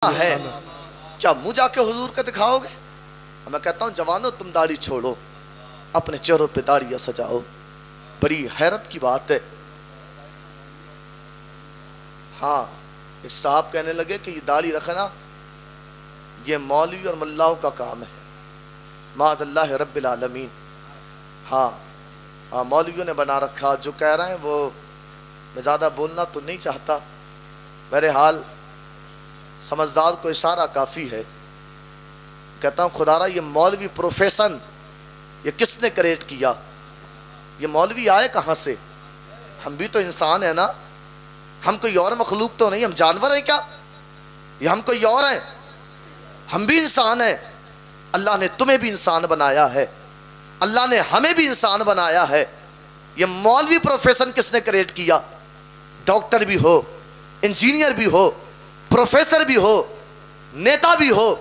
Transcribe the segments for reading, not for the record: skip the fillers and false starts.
ہے کیا منہ جا کے حضور کا دکھاؤ گے؟ میں کہتا ہوں جوانوں تم داڑھی چھوڑو، اپنے چہروں پہ داڑیاں سجاؤ۔ بڑی حیرت کی بات ہے۔ ہاں ایک صاحب کہنے لگے کہ یہ داڑھی رکھنا یہ مولوی اور ملاؤں کا کام ہے، معاذ اللہ رب العالمین۔ ہاں مولویوں نے بنا رکھا، جو کہہ رہے ہیں وہ میں زیادہ بولنا تو نہیں چاہتا، بہرحال سمجھدار کو اشارہ کافی ہے۔ کہتا ہوں خدا را یہ مولوی پروفیشن یہ کس نے کریٹ کیا؟ یہ مولوی آئے کہاں سے؟ ہم بھی تو انسان ہیں نا، ہم کوئی اور مخلوق تو نہیں، ہم جانور ہیں کیا؟ یہ ہم کوئی اور ہیں؟ ہم بھی انسان ہیں۔ اللہ نے تمہیں بھی انسان بنایا ہے، اللہ نے ہمیں بھی انسان بنایا ہے۔ یہ مولوی پروفیشن کس نے کریٹ کیا؟ ڈاکٹر بھی ہو، انجینئر بھی ہو، پروفیسر بھی ہو، نیتا بھی ہو،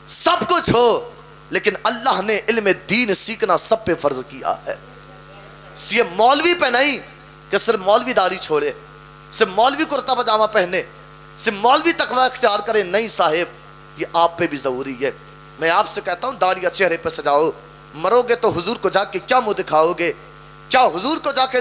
سب کچھ ہو، لیکن اللہ نے علم دین سیکھنا سب پہ فرض کیا ہے۔ یہ مولوی پہ نہیں کہ صرف مولوی داڑھی چھوڑے، صرف مولوی کرتا پاجامہ پہنے، صرف مولوی تقوی اختیار کرے، نہیں صاحب یہ آپ پہ بھی ضروری ہے۔ میں آپ سے کہتا ہوں داڑھیاں چہرے پہ سجاؤ، مرو گے تو حضور کو جا کے کیا منہ دکھاؤ گے؟ کیا حضور کو جا کے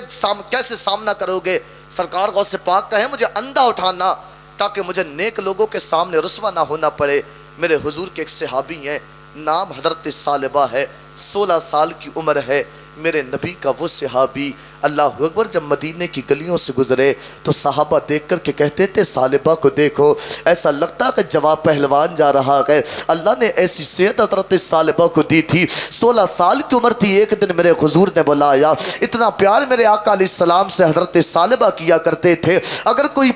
کیسے سامنا کرو گے؟ سرکار غوث پاک کہیں مجھے اندھا اٹھانا تاکہ مجھے نیک لوگوں کے سامنے رسوا نہ ہونا پڑے۔ میرے حضور کے ایک صحابی ہیں، نام حضرت ثعلبہ ہے، 16 سال کی عمر ہے۔ میرے نبی کا وہ صحابی اللہ اکبر جب مدینے کی گلیوں سے گزرے تو صحابہ دیکھ کر کے کہتے تھے ثعلبہ کو دیکھو، ایسا لگتا کہ جواب پہلوان جا رہا ہے۔ اللہ نے ایسی صحت حضرت ثعلبہ کو دی تھی، 16 سال کی عمر تھی۔ ایک دن میرے حضور نے بلایا، اتنا پیار میرے آقا علیہ السلام سے حضرت ثعلبہ کیا کرتے تھے، اگر کوئی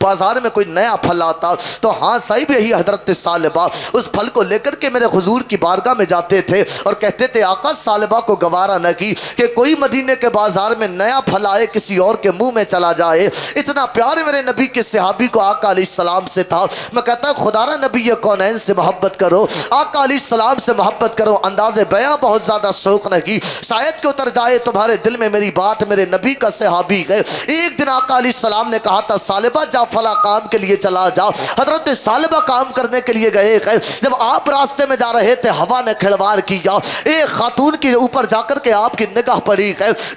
بازار میں کوئی نیا پھل آتا تو ہاں صاحب یہی حضرت ثعلبہ اس پھل کو لے کر کے میرے حضور کی بارگاہ میں جاتے تھے اور کہتے تھے آقا ثعلبہ کو گوارا نہ کی کہ کوئی مدینے کے بازار میں نیا پھل آئے کسی اور کے منہ میں چلا جائے۔ اتنا پیار میرے نبی کے صحابی کو آقا علیہ السلام سے تھا۔ میں کہتا ہوں خدا را نبی کونین سے محبت کرو، آقا علیہ السلام سے محبت کرو، انداز بیاں بہت زیادہ شوق نہیں، شاید کہ اتر جائے تمہارے دل میں میری بات۔ میرے نبی کا صحابی گئے، ایک دن آقا علیہ السلام نے کہا تھا ثعلبہ فلاں کام کے لیے چلا جا۔ حضرت ثعلبہ کام کرنے کے لیے گئے، جب آپ راستے میں جا رہے تھے ہوا نے کھڑوار کیا، ایک خاتون کے اوپر جا کر کے آپ کی نگاہ پڑی،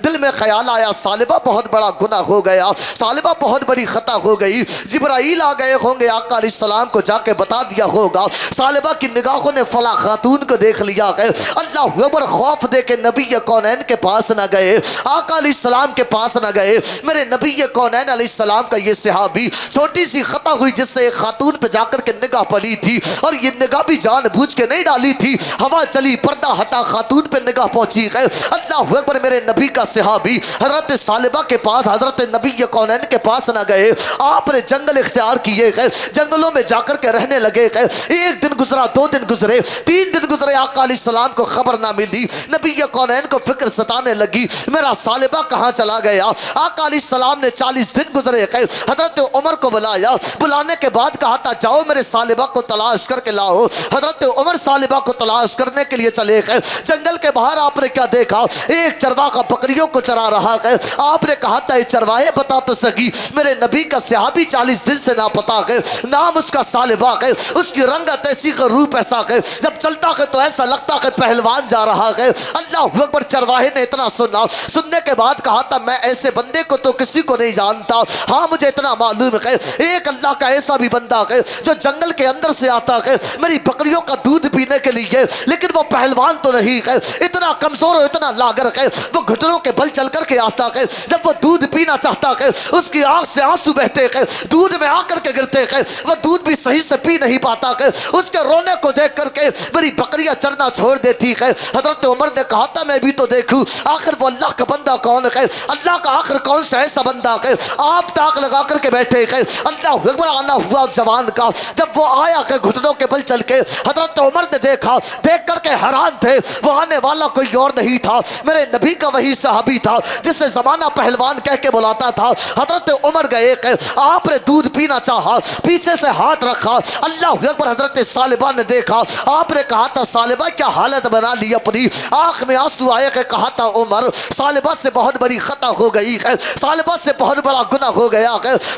دل میں خیال آیا ثعلبہ بہت بڑا گناہ ہو گیا، ثعلبہ بہت بڑی خطا ہو گئی۔ جبرائیل آ گئے ہوں گے، آقا علیہ السلام کو جا کے بتا دیا ہوگا ثعلبہ کی نگاہوں نے فلاں خاتون کو دیکھ لیا۔ اللہ اکبر، خوف دے کے نبی کونین کے پاس نہ گئے، آقا علیہ السلام کے پاس نہ گئے۔ میرے نبی کونین علیہ السلام کا یہ صحابی چھوٹی سی خطا ہوئی جس سے ایک خاتون پہ جا کر کے نگاہ پڑی تھی، اور یہ نگاہ بھی جان بوجھ کے نہیں ڈالی تھی، ہوا چلی پردہ ہٹا خاتون پہ نگاہ پہنچی گئے۔ اللہ اکبر، میرے نبی کا صحابی حضرت ثعلبہ کے پاس حضرت نبی کونین کے پاس نہ گئے، آپ نے جنگل اختیار کیے گئے، جنگلوں میں جا کر کے رہنے لگے گئے۔ ایک دن گزرا، 2 دن گزرے، 3 دن گزرے، آقا علیہ السلام کو خبر نہ ملی۔ نبی کونین کو فکر ستانے لگی میرا ثعلبہ کہاں چلا گیا۔ آقا علیہ السلام نے 40 دن گزرے گئے، حضرت عمر کو بلایا، بلانے کے بعد کہا تھا جاؤ میرے ثعلبہ کو تلاش کر کے لاؤ۔ حضرت عمر ثعلبہ کو تلاش کرنے کے لیے چلے گئے۔ جنگل کے باہر آپ نے کیا دیکھا؟ ایک چرواہا بکریوں کو چرا رہا ہے۔ آپ نے کہا تھا یہ چرواہے بتا تو سکی، میرے نبی کا صحابی 40 دن سے نہ پتا ہے، نام اس کا ثعلبہ ہے، اس کی رنگت ایسی ہے، روپ ایسا ہے، جب چلتا ہے تو ایسا لگتا ہے پہلوان جا رہا ہے۔ اللہ اکبر، چرواہے نے اتنا سنا، سننے کے بعد کہا تھا میں ایسے بندے کو تو کسی کو نہیں جانتا، ہاں مجھے اتنا معلوم ہے ایک اللہ کا ایسا بھی بندہ ہے جو جنگل کے اندر سے آتا ہے میری بکریوں کا دودھ پینے کے لیے، لیکن وہ پہلوان تو نہیں ہے، اتنا کمزور اور اتنا لاغر ہے، وہ گھٹنوں کے بل چل کر کے آتا ہے، جب وہ دودھ پینا چاہتا ہے اس کی آنکھ سے آنسو بہتے ہیں، دودھ میں آ کر کے گرتے ہیں، وہ دودھ بھی صحیح سے پی نہیں پاتا ہے، اس کے رونے کو دیکھ کر کے میری بکریاں چرنا چھوڑ دیتی ہے۔ حضرت عمر نے کہا تھا میں بھی تو دیکھوں آخر وہ اللہ کا بندہ کون ہے، اللہ کا آخر کون سا ایسا بندہ ہے۔ آپ تاک لگا کر کے بیٹھے ہیں، اللہ اکبر، آنا ہوا جوان کا جب وہ آیا کہ گھٹنوں کے بل چل کے حضرت عمر نے دیکھا، دیکھ کر کے حیران تھے، وہ آنے والا کوئی اور نہیں تھا، میرے نبی کا وہی صحابی تھا جسے زمانہ پہلوان کہہ کے بلاتا تھا۔ حضرت عمر گئے کہ آپ نے دودھ پینا چاہا، پیچھے سے ہاتھ رکھا، اللہ اکبر، حضرت ثعلبہ نے دیکھا، آپ نے کہا تھا ثعلبہ کیا حالت بنا لی اپنی، آنکھ میں آنسو آئے کہ کہا تھا عمر ثعلبہ سے بہت بڑی خطا ہو گئی ہے، ثعلبہ سے بہت بڑا گناہ ہو گیا ہے،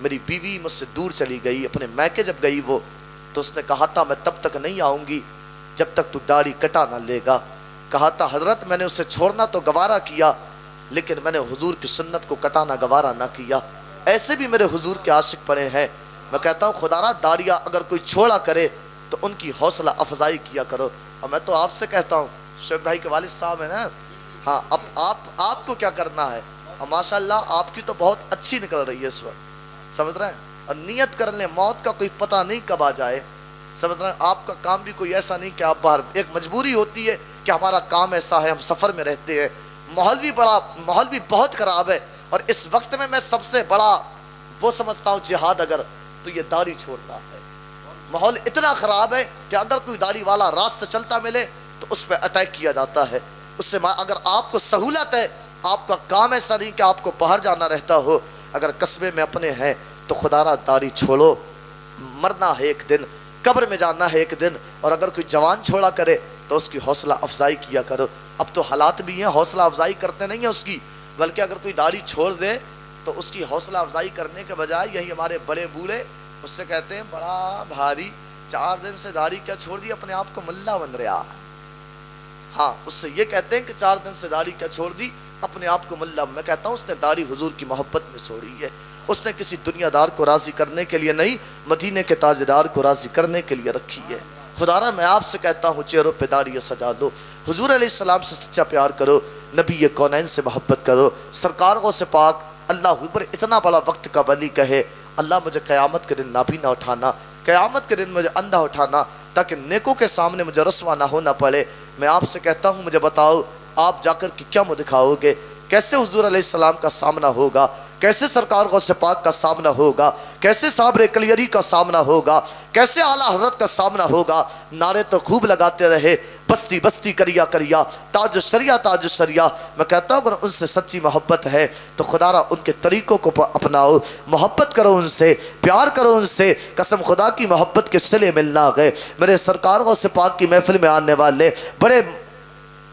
میری بیوی مجھ سے دور چلی گئی، اپنے میکے جب گئی وہ، تو اس نے کہا تھا میں تب تک نہیں آؤں گی جب تک تو داڑھی کٹا نہ لے گا۔ کہا تھا حضرت میں نے اسے چھوڑنا تو گوارا کیا، لیکن میں نے حضور کی سنت کو کٹانا گوارا نہ کیا۔ ایسے بھی میرے حضور کے عاشق پڑے ہیں، میں کہتا ہوں خدا را داڑیاں اگر کوئی چھوڑا کرے تو ان کی حوصلہ افزائی کیا کرو۔ اور میں تو آپ سے کہتا ہوں، شعیب بھائی کے والد صاحب ہیں نا، ہاں اب آپ کو کیا کرنا ہے؟ اور ماشاءاللہ آپ کی تو بہت اچھی نکل رہی ہے اس وقت، سمجھ رہے ہیں؟ اور نیت کر لیں، موت کا کوئی پتہ نہیں کب آ جائے، سمجھ رہے ہیں؟ آپ کا کام بھی کوئی ایسا نہیں کہ آپ باہر، ایک مجبوری ہوتی ہے کہ ہمارا کام ایسا ہے، ہم سفر میں رہتے ہیں، ماحول بھی بہت خراب ہے، اور اس وقت میں سب سے بڑا وہ سمجھتا ہوں جہاد اگر تو یہ داڑھی چھوڑنا ہے۔ ماحول اتنا خراب ہے کہ اگر کوئی داڑھی والا راستہ چلتا ملے تو اس پہ اٹیک کیا جاتا ہے۔ اس سے اگر آپ کو سہولت ہے، آپ کا کام ایسا نہیں کہ آپ کو باہر جانا رہتا ہو، اگر قصبے میں اپنے ہیں تو خدا را داڑھی چھوڑو، مرنا ہے ایک دن، قبر میں جانا ہے ایک دن۔ اور اگر کوئی جوان چھوڑا کرے تو اس کی حوصلہ افزائی کیا کرو۔ اب تو حالات بھی ہیں، حوصلہ افزائی کرتے نہیں ہیں اس کی، بلکہ اگر کوئی داڑھی چھوڑ دے تو اس کی حوصلہ افزائی کرنے کے بجائے یہی ہمارے بڑے بوڑھے اس سے کہتے ہیں بڑا بھاری 4 دن سے داڑھی کیا چھوڑ دی، اپنے آپ کو ملا بن رہا ہے۔ ہاں اس سے یہ کہتے ہیں کہ 4 دن سے داڑھی کیا چھوڑ دی، اپنے آپ کو ملا۔ میں کہتا ہوں اس نے داڑھی حضور کی محبت میں چھوڑی ہے، اس نے کسی دنیا دار کو راضی کرنے کے لیے نہیں، مدینے کے تاجدار کو راضی کرنے کے لیے رکھی ہے۔ خدا را میں آپ سے کہتا ہوں چہروں پہ داڑھی سجا دو، حضور علیہ السلام سے سچا پیار کرو، نبی کونین سے محبت کرو، سرکار کو سے پاک اللہ اکبر۔ اتنا بڑا وقت کا ولی کہے اللہ مجھے قیامت کے دن نابینا اٹھانا، قیامت کے دن مجھے اندھا اٹھانا، تاکہ نیکوں کے سامنے مجھے رسوا نہ ہونا پڑے۔ میں آپ سے کہتا ہوں مجھے بتاؤ آپ جا کر کیا منہ دکھاؤ گے؟ کیسے حضور علیہ السلام کا سامنا ہوگا؟ کیسے سرکار غوث پاک کا سامنا ہوگا؟ کیسے صابر کلیری کا سامنا ہوگا؟ کیسے اعلیٰ حضرت کا سامنا ہوگا؟ نعرے تو خوب لگاتے رہے، بستی بستی کریا کریا، تاج شریعہ تاج شریعہ۔ میں کہتا ہوں اگر ان سے سچی محبت ہے تو خدا را ان کے طریقوں کو اپناؤ، محبت کرو ان سے، پیار کرو ان سے۔ قسم خدا کی محبت کے صلے ملنا گئے میرے سرکار غوث پاک کی محفل میں آنے والے بڑے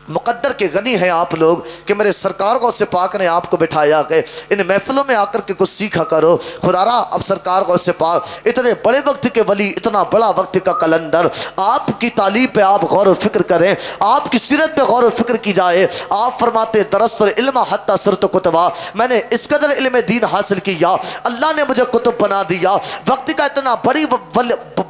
مقدر کے غنی ہیں آپ لوگ کہ میرے سرکار غوث پاک نے آپ کو بٹھایا گئے۔ ان محفلوں میں آ کر کے کچھ سیکھا کرو۔ خدا را اب سرکار غوث پاک اتنے بڑے وقت کے ولی، اتنا بڑا وقت کا کلندر، آپ کی تعلیم پہ آپ غور و فکر کریں، آپ کی سیرت پہ غور و فکر کی جائے۔ آپ فرماتے درست العلم حتی صرت کتبا، میں نے اس قدر علم دین حاصل کیا، اللہ نے مجھے کتب بنا دیا، وقت کا اتنا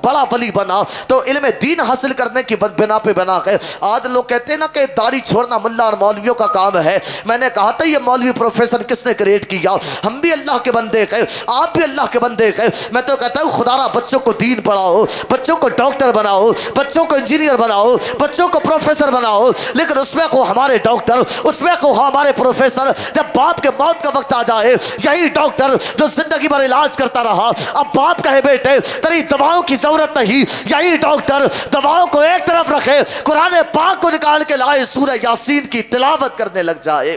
بڑا ولی بنا تو علم دین حاصل کرنے کی بنا پہ بنا گئے۔ آج لوگ کہتے ہیں نا کہ داڑھی چھوڑنا ملا اور مولویوں کا کام ہے۔ میں نے کہا تھا یہ مولوی پروفیسر کس نے کریٹ کیا؟ ہم بھی اللہ کے بندے ہیں، آپ بھی اللہ کے بندے ہیں۔ میں تو کہتا ہوں خدا را بچوں کو دین پڑھاؤ، بچوں کو ڈاکٹر بناؤ، بچوں کو انجینئر بناؤ، بچوں کو پروفیسر بناؤ، لیکن اس میں کو ہمارے ڈاکٹر، اس میں کو ہمارے پروفیسر جب باپ کے موت کا وقت آ جائے، یہی ڈاکٹر جو زندگی بھر علاج کرتا رہا اب باپ کہے بیٹے تیری دواؤں کی ضرورت نہیں، یہی ڈاکٹر دواؤں کو ایک طرف رکھے، قرآن پاک کو نکال کے لائے، سورہ یاسین کی تلاوت کرنے لگ جائے،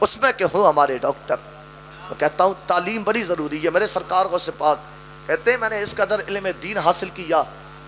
اس میں کہ ہو ہمارے ڈاکٹر۔ میں کہتا ہوں تعلیم بڑی ضروری ہے۔ میرے سرکار غوث پاک کہتے ہیں میں نے اس قدر علم دین حاصل کیا،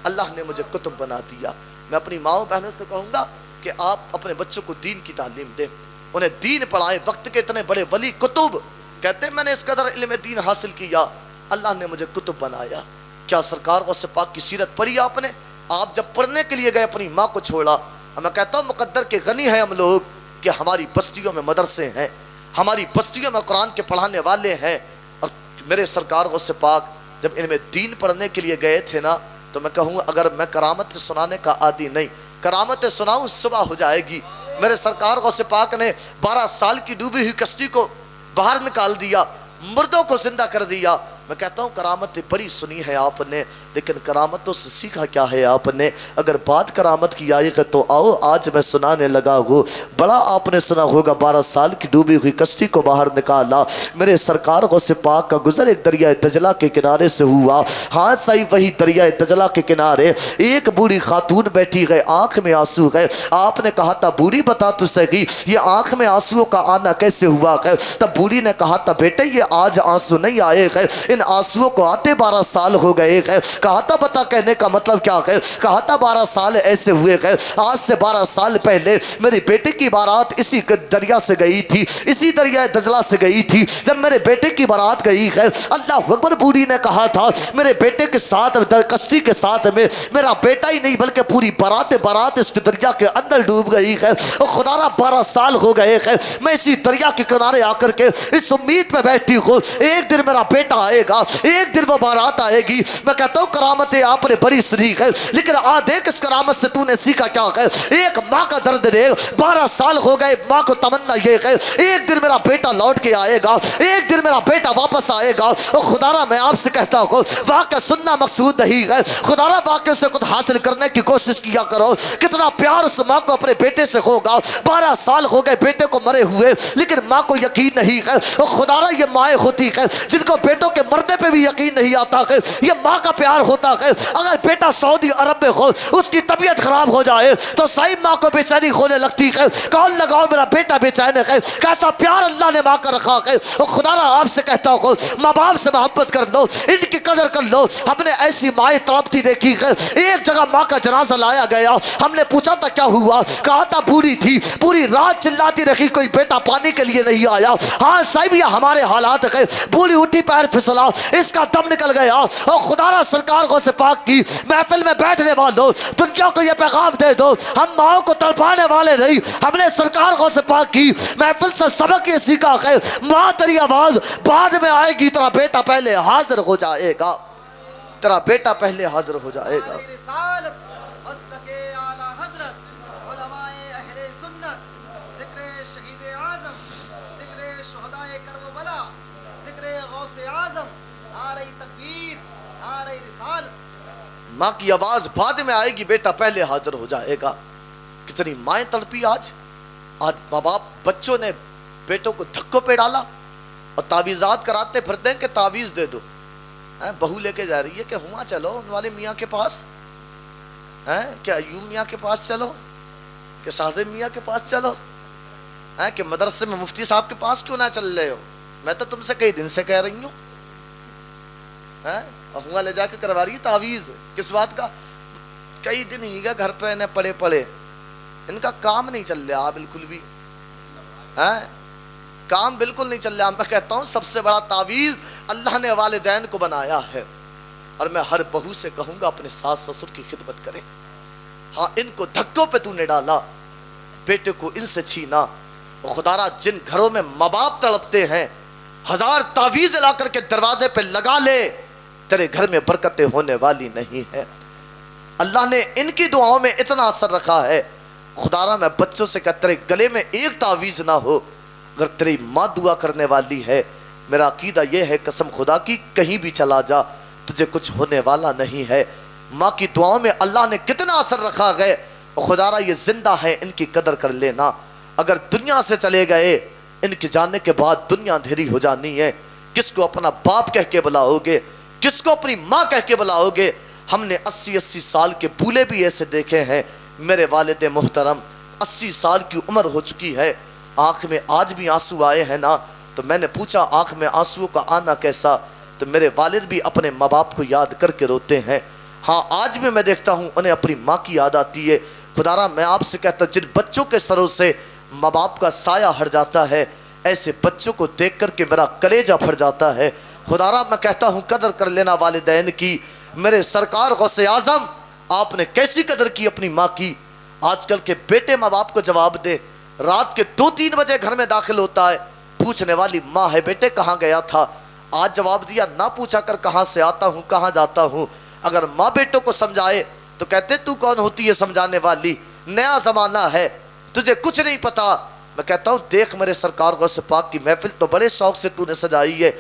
اللہ نے مجھے کتب بنا دیا۔ میں اپنی ماؤں بہنوں سے کہوں گا کہ آپ اپنے بچوں کو دین کی تعلیم دیں، انہیں دین پڑھائیں۔ وقت کے اتنے بڑے ولی کتب کہتے ہیں میں نے اس قدر علم دین حاصل کیا، اللہ نے مجھے کتب بنایا۔ کیا سرکار غوث پاک کی سیرت پڑھی آپ نے؟ آپ جب پڑھنے کے لیے گئے اپنی ماں کو چھوڑا۔ میں کہتا ہوں مقدر کے غنی ہیں ہم لوگ کہ ہماری بستیوں میں مدرسے ہیں، ہماری بستیوں میں قرآن کے پڑھانے والے ہیں۔ اور میرے سرکار غوث پاک جب ان میں دین پڑھنے کے لیے گئے تھے نا، تو میں کہوں اگر میں کرامت سنانے کا عادی نہیں، کرامت سناؤں صبح ہو جائے گی۔ میرے سرکار غوث پاک نے 12 سال کی ڈوبی ہوئی کشتی کو باہر نکال دیا، مردوں کو زندہ کر دیا۔ میں کہتا ہوں کرامت بڑی سنی ہے آپ نے، لیکن کرامتوں سے سیکھا کیا ہے آپ نے؟ اگر بات کرامت کی آئی ہے تو آؤ آج میں سنانے لگا ہوں۔ بڑا آپ نے سنا ہوگا 12 سال کی ڈوبی ہوئی کشتی کو باہر نکالا۔ میرے سرکار غوث پاک کا گزر ایک دریائے دجلہ کے کنارے سے ہوا۔ ہاں صحیح وہی دریائے دجلہ کے کنارے ایک بوڑھی خاتون بیٹھی گئے، آنکھ میں آنسو گئے۔ آپ نے کہا تھا بوڑھی بتا تو صحیح یہ آنکھ میں آنسو کا آنا کیسے ہوا ہے؟ تب بوڑھی نے کہا تھا بیٹے یہ آج آنسو نہیں آئے گئے، ان آنسوؤں کو آتے 12 سال ہو گئے ہیں۔ کہا تھا بتا کہنے کا مطلب کیا ہے؟ کہا تھا 12 سال ایسے ہوئے ہیں، آج سے 12 سال پہلے میری بیٹے کی بارات اسی دریا سے گئی تھی، اسی دریا دجلہ سے گئی تھی۔ جب میرے بیٹے کی بارات گئی ہے، اللہ اکبر، بوڑھی نے کہا تھا میرے بیٹے کے ساتھ کشتی کے ساتھ میں میرا بیٹا ہی نہیں بلکہ پوری بارات اس دریا کے اندر ڈوب گئی ہے۔ خدا را 12 سال ہو گئے ہیں، میں اسی دریا کے کنارے آ کر کے اس امید میں بیٹھی ہوں ایک دن میرا بیٹا آئے گا، ایک دن وہ بارات آئے گی۔ میں کہتا ہوں کرامتیں آپ نے بڑی سنی ہے، لیکن دیکھ اس کرامت سے تو نے سیکھا کیا ہے؟ ایک ماں کا درد دیکھ، 12 سال ہو گئے، ماں کو تمنا یہ ہے ایک دن میرا بیٹا لوٹ کے آئے گا، ایک دن میرا بیٹا واپس آئے گا۔ خدا را میں آپ سے کہتا ہوں واقعہ سننا مقصود نہیں ہے، خدا را واقعہ سے کچھ حاصل کرنے کی کوشش کیا کرو۔ کتنا پیار اس ماں کو اپنے بیٹے سے ہوگا، 12 سال ہو گئے بیٹے کو مرے ہوئے، لیکن ماں کو یقین نہیں ہے۔ خدا را یہ مائیں ہوتی ہے جن کو بیٹوں کے مرنے پہ بھی یقین نہیں آتا ہے، یہ ماں کا پیار ہوتا ہے۔ اگر بیٹا سعودی عرب میں ہو، اس کی طبیعت خراب ہو جائے تو صحیح ماں کو بے چینی ہونے لگتی ہے، کون لگاؤ میرا بیٹا بے چین ہے۔ کیسا پیار اللہ نے ماں کا رکھا ہے۔ خدا را آپ سے کہتا ہوں ماں باپ سے محبت کر لو، ان کی قدر کر لو۔ ہم نے ایسی مائیں تڑپتی دیکھی ہے، ایک جگہ ماں کا جنازہ لایا گیا، ہم نے پوچھا تھا کیا ہوا، کہا تھا بوڑھی تھی، پوری رات چلاتی رہی، کوئی بیٹا پانی کے لیے نہیں آیا۔ ہاں صاحب یہ ہمارے حالات ہے، بوڑھی اٹھی پیر پھسلا، اس کا دم نکل گیا۔ اور خدا را سرکار کو سے پاک کی محفل میں بیٹھنے والوں دنیا کو یہ پیغام دے دو، ہم ماں کو تڑپانے والے نہیں، ہم نے سرکار کو سے پاک کی محفل سے سبق یہ سیکھا ہے ماں تیری آواز بعد میں آئے گی، تیرا بیٹا پہلے حاضر ہو جائے گا، تیرا بیٹا پہلے حاضر ہو جائے گا۔ ماں کی آواز بعد میں آئے گی، بیٹا پہلے حاضر ہو جائے گا۔ کتنی مائیں تڑپی آج ماں باپ بچوں نے بیٹوں کو دھکوں پہ ڈالا اور تعویذات کراتے پھرتے ہیں کہ تعویذ دے دو۔ بہو لے کے جا رہی ہے کہ ہوا چلو ان والے میاں کے پاس، کہ ایوب میاں کے پاس چلو، کہ شاہزے میاں کے پاس چلو، کہ مدرسے میں مفتی صاحب کے پاس کیوں نہ چل رہے ہو؟ میں تو تم سے کئی دن سے کہہ رہی ہوں، افواہ لے جا کے کروا رہی ہے تعویذ۔ کس بات کا؟ کئی دن ہی گا گھر پہ انہیں پڑے پڑے، ان کا کام نہیں چل رہا بالکل بھی، کام بالکل نہیں چل رہا۔ میں کہتا ہوں سب سے بڑا تعویذ اللہ نے والدین کو بنایا ہے، اور میں ہر بہو سے کہوں گا اپنے ساس سسر کی خدمت کریں۔ ہاں ان کو دھکوں پہ تو نے ڈالا، بیٹے کو ان سے چھینا۔ خدا را جن گھروں میں ماں باپ تڑپتے ہیں، 1000 تعویذ لا کر کے دروازے پہ لگا لے، تیرے گھر میں برکتیں ہونے والی نہیں ہے۔ اللہ نے ان کی دعاؤں میں اتنا اثر رکھا ہے۔ خدا را میں بچوں سے کہتا تیرے گلے میں ایک تعویذ نہ ہو، اگر تیری ماں دعا کرنے والی ہے، میرا عقیدہ یہ ہے قسم خدا کی کہیں بھی چلا جا تجھے کچھ ہونے والا نہیں ہے۔ ماں کی دعاؤں میں اللہ نے کتنا اثر رکھا ہے۔ خدا را یہ زندہ ہے، ان کی قدر کر لینا۔ اگر دنیا سے چلے گئے، ان کے جانے کے بعد دنیا اندھیری ہو جانی ہے۔ کس کو اپنا باپ کہہ کے بلاؤ گے، کس کو اپنی ماں کہہ کے بلاؤ گے؟ ہم نے 80 سال کے بولے بھی ایسے دیکھے ہیں۔ میرے والد محترم 80 سال کی عمر ہو چکی ہے، آنکھ میں آج بھی آنسو آئے ہیں نا؟ تو میں نے پوچھا آنکھ میں آنسو کا آنا کیسا؟ تو میرے والد بھی اپنے ماں باپ کو یاد کر کے روتے ہیں۔ ہاں آج بھی میں دیکھتا ہوں انہیں اپنی ماں کی یاد آتی ہے۔ خدا را میں آپ سے کہتا ہوں جن بچوں کے سروں سے ماں باپ کا سایہ ہٹ جاتا ہے، ایسے بچوں کو دیکھ کر کے میرا کلیجہ پھٹ جاتا ہے۔ خدا را میں کہتا ہوں قدر کر لینا والدین کی۔ میرے سرکار غوث اعظم آپ نے کیسی قدر کی اپنی ماں کی۔ آج کل کے بیٹے ماں باپ کو جواب دے، رات کے 2-3 بجے گھر میں داخل ہوتا ہے، پوچھنے والی ماں ہے بیٹے کہاں گیا تھا؟ آج جواب دیا نہ پوچھا کر کہاں سے آتا ہوں کہاں جاتا ہوں۔ اگر ماں بیٹوں کو سمجھائے تو کہتے تو کون ہوتی ہے سمجھانے والی، نیا زمانہ ہے تجھے کچھ نہیں پتا۔ میں کہتا ہوں دیکھ میرے سرکار غوث پاک کی محفل تو بڑے شوق سے تو نے سجائی ہے،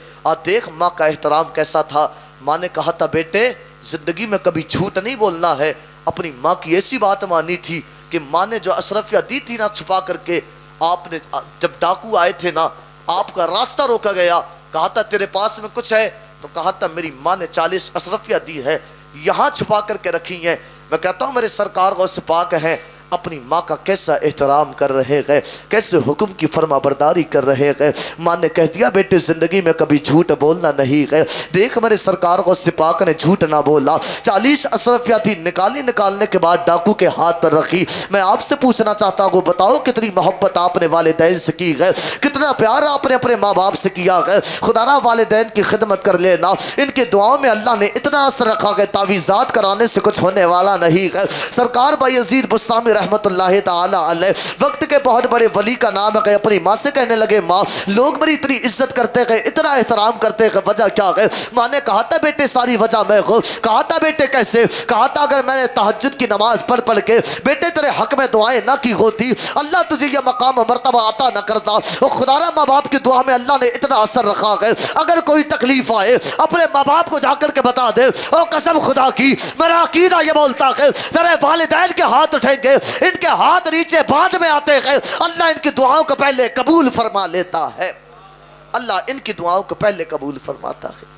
دیکھ ماں کا احترام کیسا تھا۔ ماں نے کہا تھا بیٹے زندگی میں کبھی جھوٹ نہیں بولنا ہے۔ اپنی ماں کی ایسی بات مانی تھی کہ ماں نے جو اشرفیہ دی تھی نا چھپا کر کے، آپ نے جب ڈاکو آئے تھے نا آپ کا راستہ روکا گیا، کہا تھا تیرے پاس میں کچھ ہے؟ تو کہا تھا میری ماں نے 40 اشرفیہ دی ہے، یہاں چھپا کر کے رکھی ہیں۔ میں کہتا ہوں میرے سرکار غوث پاک ہیں، اپنی ماں کا کیسا احترام کر رہے گئے، کیسے حکم کی فرما برداری کر رہے گئے۔ ماں نے کہہ دیا بیٹے زندگی میں کبھی جھوٹ بولنا نہیں گئے، دیکھ میرے سرکار کو سپاک نے جھوٹ نہ بولا، 40 اشرفیہ تھی، نکالنے کے بعد ڈاکو کے ہاتھ پر رکھی۔ میں آپ سے پوچھنا چاہتا ہوں، بتاؤ کتنی محبت آپ نے والدین سے کی گئے، کتنا پیار آپ نے اپنے ماں باپ سے کیا گئے۔ خدا را والدین کی خدمت کر لینا، ان کے دعاؤں میں اللہ نے اتنا اثر رکھا کہ تعویذات کرانے سے کچھ ہونے والا نہیں ہے۔ سرکار بایزید بستامی رحمت اللہ تعالی علیہ وقت کے بہت بڑے ولی کا نام ہے، اپنی ماں سے کہنے لگے ماں لوگ میری اتنی عزت کرتے گئے، اتنا احترام کرتے گئے، وجہ کیا ہے؟ ماں نے کہا تھا بیٹے ساری وجہ میں ہوں۔ کہا تھا بیٹے کیسے؟ کہا تھا اگر میں نے تہجد کی نماز پڑھ کے بیٹے تیرے حق میں دعائیں نہ کی ہوتی، اللہ تجھے یہ مقام و مرتبہ عطا نہ کرتا۔ اور خدا را ماں باپ کی دعا میں اللہ نے اتنا اثر رکھا ہے، اگر کوئی تکلیف آئے اپنے ماں باپ کو جا کر کے بتا دے، اور قسم خدا کی میرا عقیدہ یہ بولتا ہے تیرے والدین کے ہاتھ اٹھیں گے، ان کے ہاتھ نیچے بعد میں آتے ہیں، اللہ ان کی دعاؤں کو پہلے قبول فرما لیتا ہے، اللہ ان کی دعاؤں کو پہلے قبول فرماتا ہے۔